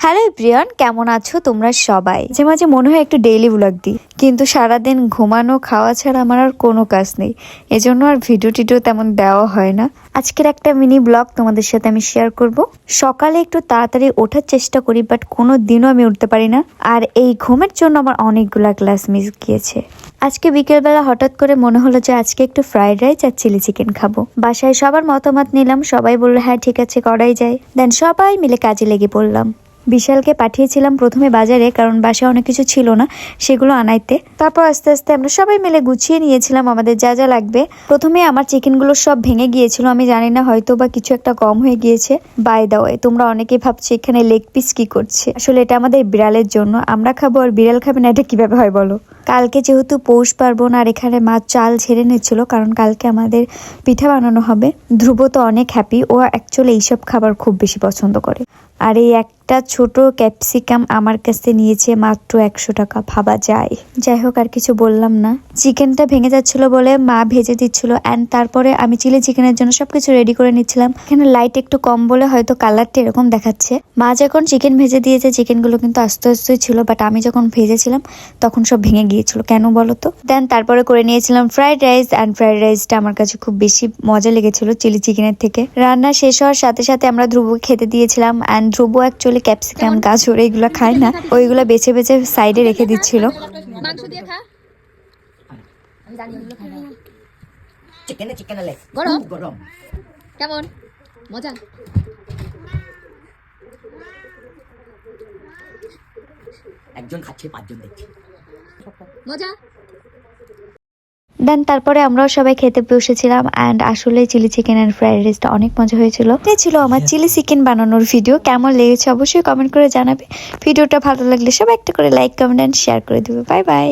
Hello everyone, কেমন আছো তোমরা সবাই? মাঝে মাঝে মনে হয় একটু ডেইলি ব্লগ দিই, কিন্তু সারাদিন ঘুমানো খাওয়া ছাড়া আমার আর কোনো কাজ নেই, এজন্য আর ভিডিও টিডিও তেমন দেওয়া হয় না। আজকের একটা মিনি ব্লগ তোমাদের সাথে আমি শেয়ার করব। সকালে একটু তাড়াতাড়ি ওঠার চেষ্টা করি, বাট কোনো দিনও আমি উঠতে পারি না, আর এই ঘুমের জন্য আমার অনেকগুলা ক্লাস মিস গিয়েছে। আজকে বিকেলবেলা হঠাৎ করে মনে হলো যে আজকে একটু ফ্রাইড রাইস আর চিলি চিকেন খাবো। বাসায় সবার মতামত নিলাম, সবাই বললো হ্যাঁ ঠিক আছে করাই যায়। দেন সবাই মিলে কাজে লেগে পড়লাম। বিশালকে পাঠিয়েছিলাম প্রথমে বাজারে, কারণ বাসায় অনেক কিছু ছিল না, সেগুলো আনাইতে। তারপর আস্তে আস্তে আমরা সবাই মিলে গুছিয়ে নিয়েছিলাম আমাদের যা যা লাগবে। প্রথমে আমার চিকেনগুলো সব ভেঙে গিয়েছিল, আমি জানি না হয়তো বা কিছু একটা কম হয়ে গিয়েছে। বাই দা ওয়ে, তোমরা অনেকেই ভাবছো এখানে লেগ পিস কি করছে, আসলে এটা আমাদের বিড়ালের জন্য। আমরা খাবো আর বিড়াল খাবে না, এটা কিভাবে হয় বলো? কালকে যেহেতু পৌষ পার্বণ, আর এখানে মা চাল ঝেড়ে নিচ্ছিল, কারণ কালকে আমাদের পিঠা বানানো হবে। ধ্রুব তো অনেক হ্যাপি, ও অ্যাকচুয়ালি এইসব খাবার খুব বেশি পছন্দ করে। আর এই একটা ছোট ক্যাপসিকাম আমার কাছে নিয়েছে মাত্র 100 টাকা, ভাবা যায়। যাই হোক, আর কিছু বললাম না। চিকেনটা ভেঙে যাচ্ছিল বলে মা ভেজে দিচ্ছিল, অ্যান্ড তারপরে আমি চিলি চিকেনের জন্য সবকিছু রেডি করে নিচ্ছিলাম। এখানে লাইট একটু কম বলে হয়তো কালারটা এরকম দেখাচ্ছে। মা যখন চিকেন ভেজে দিয়েছে, চিকেনগুলো কিন্তু আস্তে আস্তে ছিল, বাট আমি যখন ভেজেছিলাম তখন সব ভেঙে গিয়েছিল, কেন বলো তো? দেন তারপরে করে নিয়েছিলাম ফ্রাইড রাইস, অ্যান্ড ফ্রাইড রাইসটা আমার কাছে খুব বেশি মজা লেগেছিল চিলি চিকেনের থেকে। রান্না শেষ হওয়ার সাথে সাথে আমরা ধ্রুবকে খেতে দিয়েছিলাম, অ্যান্ড ধ্রুব অ্যাকচুয়ালি ক্যাপসিকাম গাজর এইগুলো খায় না, ওইগুলো বেছে বেছে সাইডে রেখে দিচ্ছিল। গরম কেমন মজা? একজন খাচ্ছে, 5 জন দেখছে, মজা। দেন তারপরে আমরাও সবাই খেতে বসেছিলাম, অ্যান্ড আসলে চিলি চিকেন অ্যান্ড ফ্রাইড রাইসটা অনেক মজা হয়েছিল। এটা ছিল আমার চিলি চিকেন বানানোর ভিডিও। কেমন লেগেছে অবশ্যই কমেন্ট করে জানাবে। ভিডিওটা ভালো লাগলে সবাই একটা করে লাইক, কমেন্ট অ্যান্ড শেয়ার করে দেবে। Bye bye.